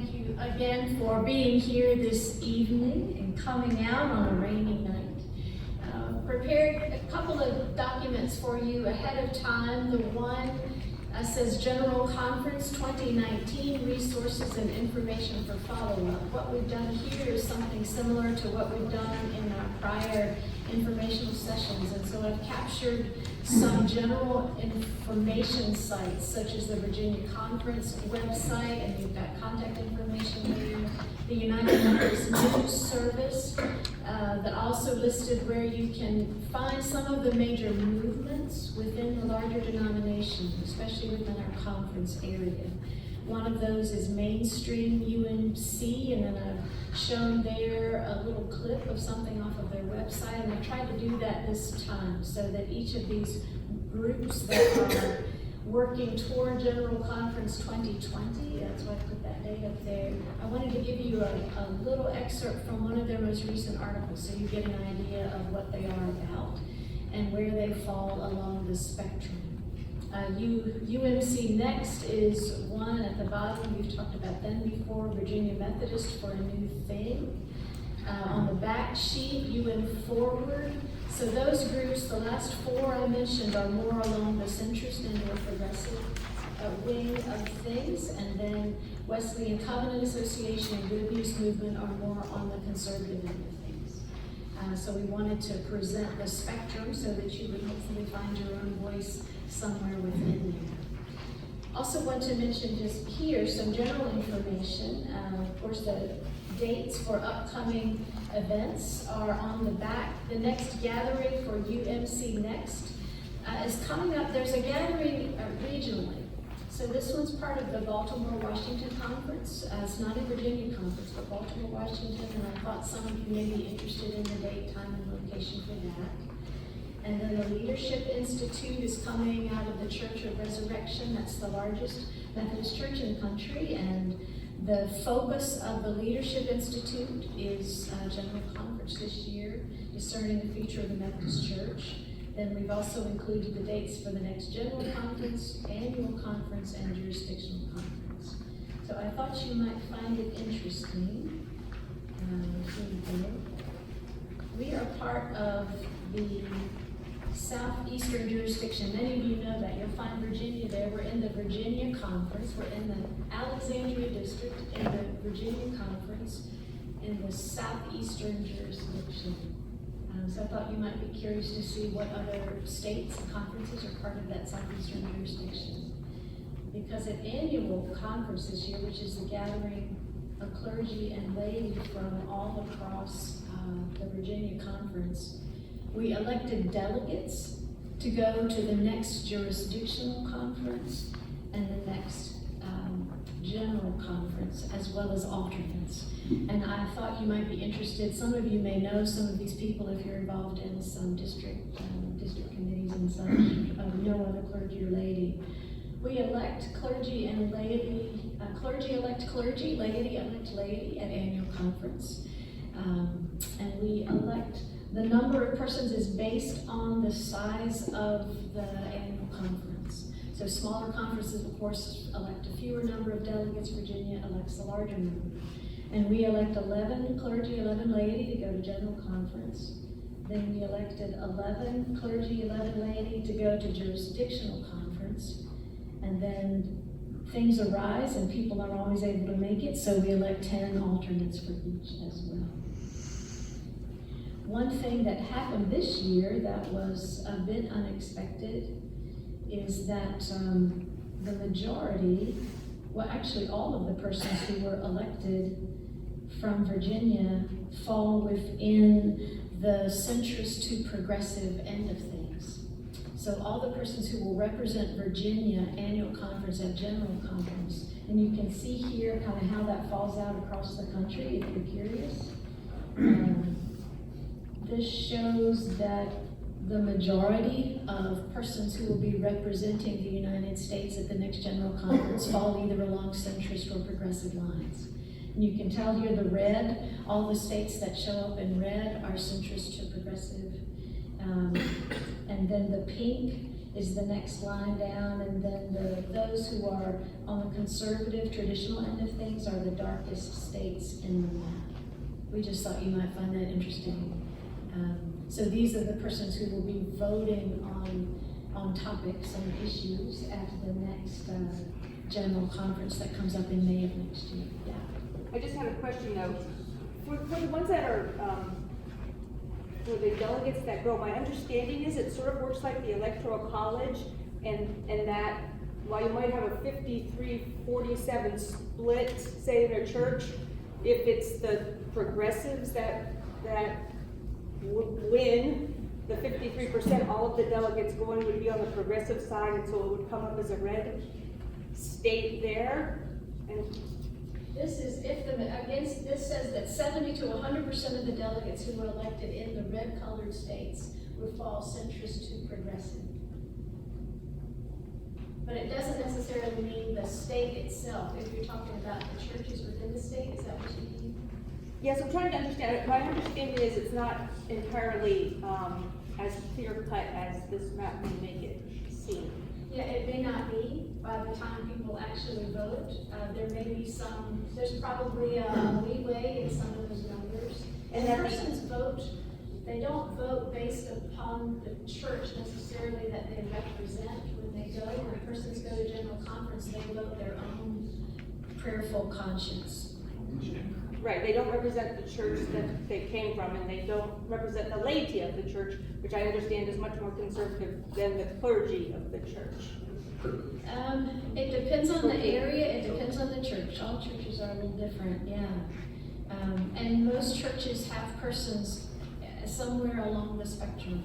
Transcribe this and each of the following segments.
thank you again for being here this evening and coming out on a rainy night. Prepared a couple of documents for you ahead of time. The one says General Conference 2019, Resources and Information for Follow-Up. What we've done here is something similar to what we've done in our prior informational sessions. And so I've captured some general information sites, such as the Virginia Conference website, and you've got contact information there. The United Methodist Church service that also listed where you can find some of the major movements within the larger denomination, especially within our conference area. One of those is Mainstream UMC, and then I've shown there a little clip of something off of their website, and I tried to do that this time so that each of these groups that are working toward General Conference 2020, that's why I put that date up there. I wanted to give you a little excerpt from one of their most recent articles so you get an idea of what they are about and where they fall along the spectrum. UMC Next is one at the bottom. We've talked about them before. Virginia Methodist for a New Thing. On the back sheet, Forward. So those groups, the last four I mentioned, are more along the centrist and more progressive wing of things, and then Wesleyan Covenant Association and Good News Movement are more on the conservative end of things. So we wanted to present the spectrum so that you would hopefully find your own voice somewhere within there. Also want to mention just here some general information. Of course, the dates for upcoming events are on the back. The next gathering for UMC Next is coming up. There's a gathering regionally. So this one's part of the Baltimore-Washington Conference. It's not a Virginia conference, but Baltimore-Washington, and I thought some of you may be interested in the date, time, and location for that. And then the Leadership Institute is coming out of the Church of Resurrection. That's the largest Methodist church in the country, and the focus of the Leadership Institute is General Conference this year, discerning the future of the Methodist Church. Then we've also included the dates for the next General Conference, Annual Conference, and Jurisdictional Conference. So I thought you might find it interesting. We are part of the Southeastern jurisdiction. Many of you know that. You'll find Virginia there. We're in the Virginia Conference. We're in the Alexandria District, in the Virginia Conference, in the Southeastern jurisdiction. So I thought you might be curious to see what other states and conferences are part of that Southeastern jurisdiction. Because at annual conference this year, which is the gathering of clergy and laity from all across the Virginia Conference, we elected delegates to go to the next jurisdictional conference and the next general conference, as well as alternates. And I thought you might be interested. Some of you may know some of these people if you're involved in some district committees and such, no other clergy or laity. We elect clergy and laity, clergy elect clergy, laity elect laity at annual conference. And we elect, the number of persons is based on the size of the annual conference. So smaller conferences, of course, elect a fewer number of delegates. Virginia elects a larger number. And we elect 11 clergy, 11 laity to go to General Conference. Then we elected 11 clergy, 11 laity to go to Jurisdictional Conference. And then things arise and people aren't always able to make it, so we elect 10 alternates for each as well. One thing that happened this year that was a bit unexpected is that the majority, well, actually all of the persons who were elected from Virginia fall within the centrist to progressive end of things. So all the persons who will represent Virginia annual conference at General Conference, and you can see here kind of how that falls out across the country if you're curious. This shows that the majority of persons who will be representing the United States at the next General Conference fall either along centrist or progressive lines. And you can tell here the red, all the states that show up in red are centrist to progressive. And then the pink is the next line down, and then those who are on the conservative, traditional end of things are the darkest states in the map. We just thought you might find that interesting. So these are the persons who will be voting on topics and issues at the next general conference that comes up in May of next year. Yeah. I just have a question though. For the ones that are, for the delegates that go, my understanding is it sort of works like the electoral college, and that while you might have a 53-47 split, say in a church, if it's the progressives that would win the 53%, all of the delegates going would be on the progressive side, and so it would come up as a red state there. And this is this says that 70 to 100% of the delegates who were elected in the red colored states would fall centrist to progressive. But it doesn't necessarily mean the state itself. If you're talking about the churches within the state, is that what you mean? yes, I'm trying to understand it. My understanding is it's not entirely as clear cut as this map may make it seem. Yeah, it may not be by the time people actually vote. There may be there's probably a leeway in some of those numbers. And persons vote, they don't vote based upon the church necessarily that they represent when they go. When persons go to general conference, they vote their own prayerful conscience. Right, they don't represent the church that they came from, and they don't represent the laity of the church, which I understand is much more conservative than the clergy of the church. It depends on the area, it depends on the church. All churches are a little different, yeah. And most churches have persons somewhere along the spectrum.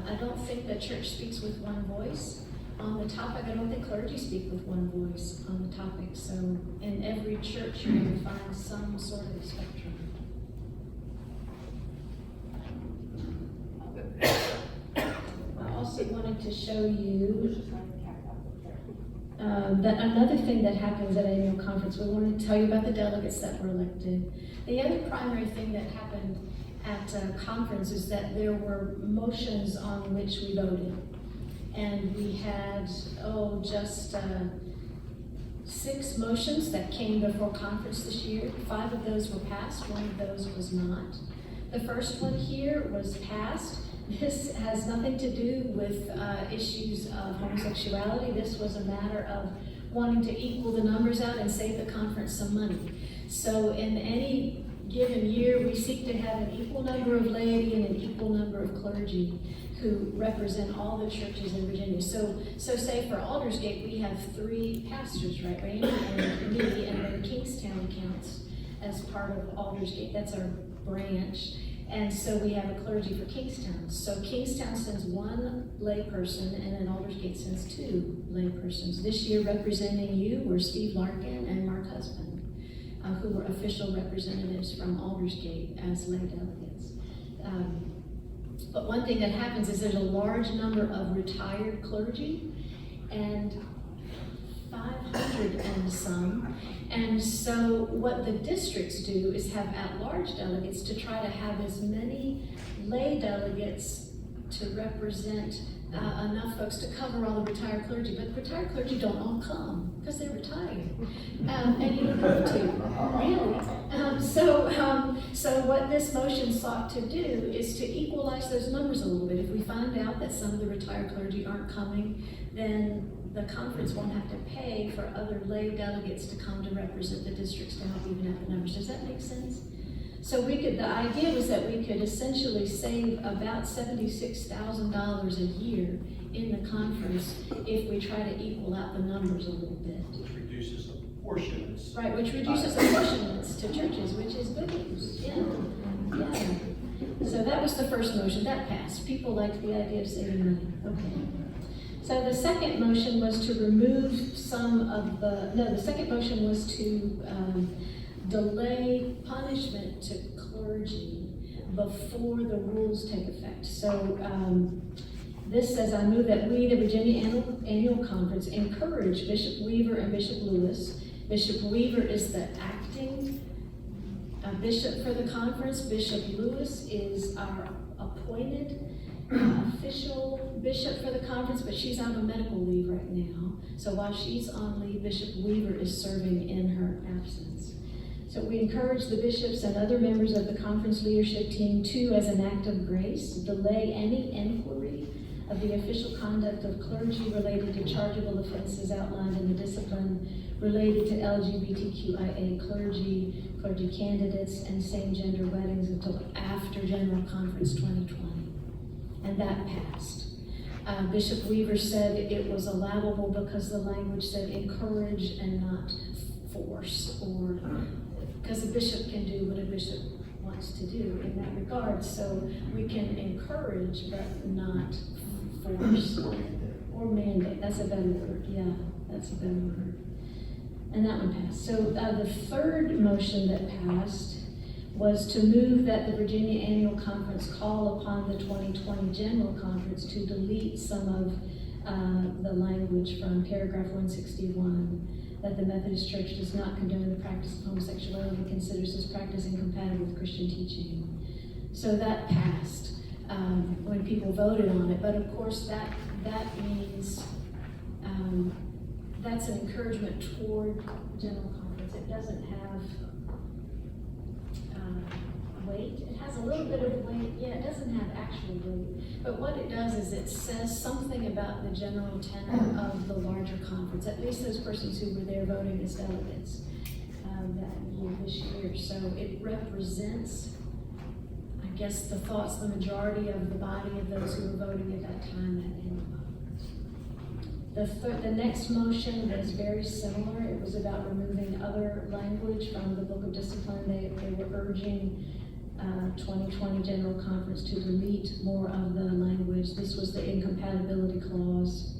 I don't think the church speaks with one voice on the topic. I don't think clergy speak with one voice on the topic. So in every church you're going to find some sort of spectrum. I also wanted to show you that another thing that happens at annual conference. We wanted to tell you about the delegates that were elected. The other primary thing that happened at conference is that there were motions on which we voted. And we had, just 6 motions that came before conference this year. 5 of those were passed, 1 of those was not. The first one here was passed. This has nothing to do with issues of homosexuality. This was a matter of wanting to equal the numbers out and save the conference some money. So in any given year, we seek to have an equal number of laity and an equal number of clergy who represent all the churches in Virginia. So say for Aldersgate, we have 3 pastors, right? Randy and me, and then Kingstown counts as part of Aldersgate. That's our branch. And so we have a clergy for Kingstown. So Kingstown sends 1 layperson, and then Aldersgate sends 2 laypersons. This year representing you were Steve Larkin and Mark Husband, who were official representatives from Aldersgate as lay delegates. But one thing that happens is there's a large number of retired clergy, and 500 and some. And so what the districts do is have at-large delegates to try to have as many lay delegates to represent enough folks to cover all the retired clergy. But the retired clergy don't all come because they're retired. And you don't have to, really. So what this motion sought to do is to equalize those numbers a little bit. If we find out that some of the retired clergy aren't coming, then the conference won't have to pay for other lay delegates to come to represent the districts to help even out the numbers. Does that make sense? So the idea was that we could essentially save about $76,000 a year in the conference if we try to equal out the numbers a little bit. Which reduces apportionments. Right, which reduces apportionments to churches, which is good news. Yeah. So that was the first motion. That passed. People liked the idea of saving money. Okay. So the second motion was to remove the second motion was to delay punishment to clergy before the rules take effect. So this says, I move that we, the Virginia Annual Conference, encourage Bishop Weaver and Bishop Lewis. Bishop Weaver is the acting bishop for the conference. Bishop Lewis is our appointed official bishop for the conference, but she's on a medical leave right now. So while she's on leave, Bishop Weaver is serving in her absence. So we encourage the bishops and other members of the conference leadership team to, as an act of grace, delay any inquiry of the official conduct of clergy related to chargeable offenses outlined in the discipline related to LGBTQIA clergy candidates, and same-gender weddings until after General Conference 2020. And that passed. Bishop Weaver said it was allowable because the language said encourage and not force, or because a bishop can do what a bishop wants to do in that regard. So we can encourage but not force or mandate. That's a better word. Yeah, that's a better word. And that one passed. So the third motion that passed was to move that the Virginia Annual Conference call upon the 2020 General Conference to delete some of the language from paragraph 161, that the Methodist Church does not condone the practice of homosexuality and considers this practice incompatible with Christian teaching. So that passed when people voted on it, but of course that means that's an encouragement toward General Conference. It doesn't have weight. It has a little bit of weight. Yeah, it doesn't have actual weight. But what it does is it says something about the general tenor of the larger conference, at least those persons who were there voting as delegates this year. So it represents, I guess, the thoughts, the majority of the body of those who were voting at that time at annual conference. The next motion was very similar. It was about removing other language from the Book of Discipline. They were urging 2020 General Conference to delete more of the language. This was the incompatibility clause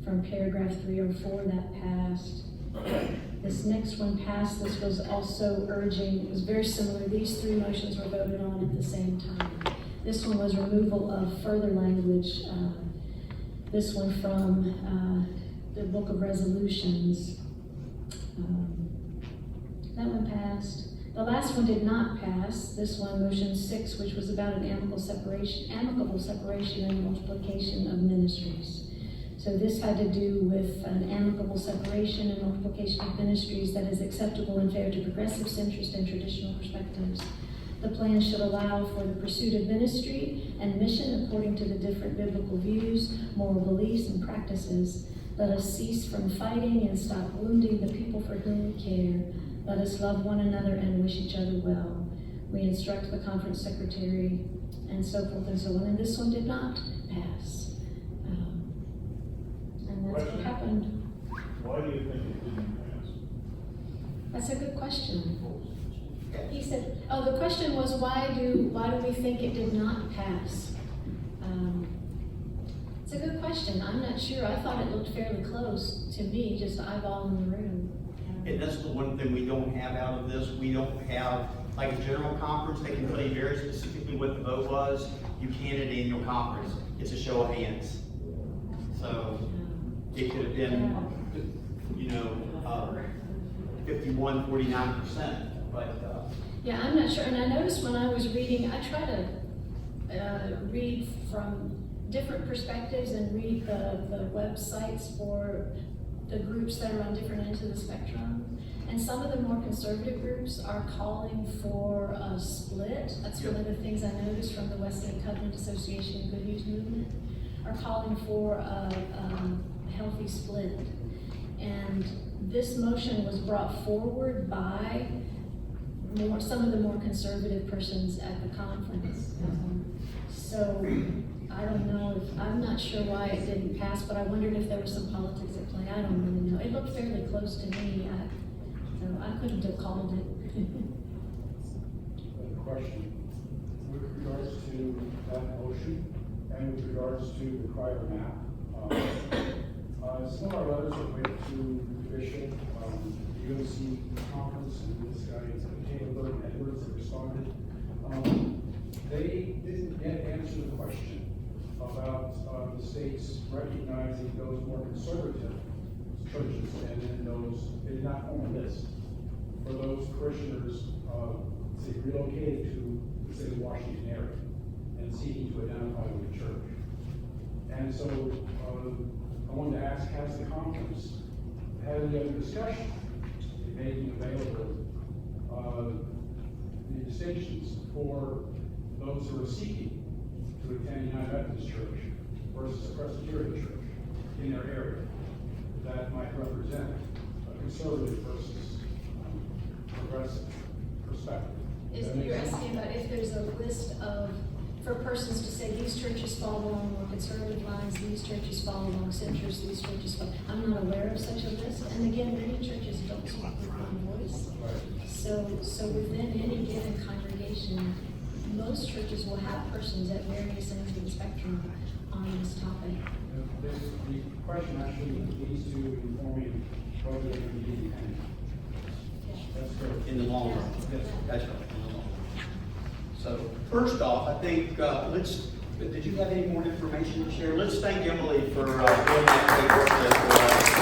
from paragraph 304 that passed. This next one passed. This was also urging, it was very similar. These three motions were voted on at the same time. This one was removal of further language. This one from the Book of Resolutions. That one passed. The last one did not pass. This one, motion 6, which was about an amicable separation and multiplication of ministries. So this had to do with an amicable separation and multiplication of ministries that is acceptable and fair to progressive, centrist, and traditional perspectives. The plan should allow for the pursuit of ministry and mission according to the different biblical views, moral beliefs, and practices. Let us cease from fighting and stop wounding the people for whom we care. Let us love one another and wish each other well. We instruct the conference secretary, and so forth and so on. And this one did not pass. And that's what happened. Why do you think it didn't pass? That's a good question. He said, the question was, why do we think it did not pass? It's a good question. I'm not sure. I thought it looked fairly close to me, just eyeballing the room. And that's the one thing we don't have out of this. We don't have, like a general conference, they can tell you very specifically what the vote was. You can't at an annual conference. It's a show of hands. So it could have been, 51-49%, but. Yeah, I'm not sure. And I noticed when I was reading, I try to read from different perspectives and read the websites for the groups that are on different ends of the spectrum. And some of the more conservative groups are calling for a split. That's one of the things I noticed from the West End Covenant Association and Good News Movement, are calling for a healthy split. And this motion was brought forward by some of the more conservative persons at the conference. So I don't know I'm not sure why it didn't pass, but I wondered if there was some politics at play. I don't really know. It looked fairly close to me, so I couldn't have called it. A question. With regards to that motion and with regards to the prior map, some of our letters that went to the bishop, the UNC conference, and this guy, Taylor and Edwards, that responded. They didn't yet answer the question about the states recognizing those more conservative churches, and then those, they did not form a list for those parishioners, say, relocated to the state of Washington area and seeking to identify with the church. And so, I wanted to ask, has the conference had any other discussion in making available, the distinctions for those who are seeking to attend United Methodist Church versus a Presbyterian church in their area that might represent a conservative versus progressive perspective? You're asking about if there's a list of, for persons to say these churches fall along more conservative lines, these churches fall along centrist, these churches fall. I'm not aware of such a list, and again, many churches don't speak with one voice. So within any given congregation, most churches will have persons at various ends of the spectrum on this topic. The question actually leads to informing whether they can be independent. That's good. In the long run. Yes. That's right, in the long run. So, first off, I think, did you have any more information to share? Let's thank Emily for doing that great work there for us.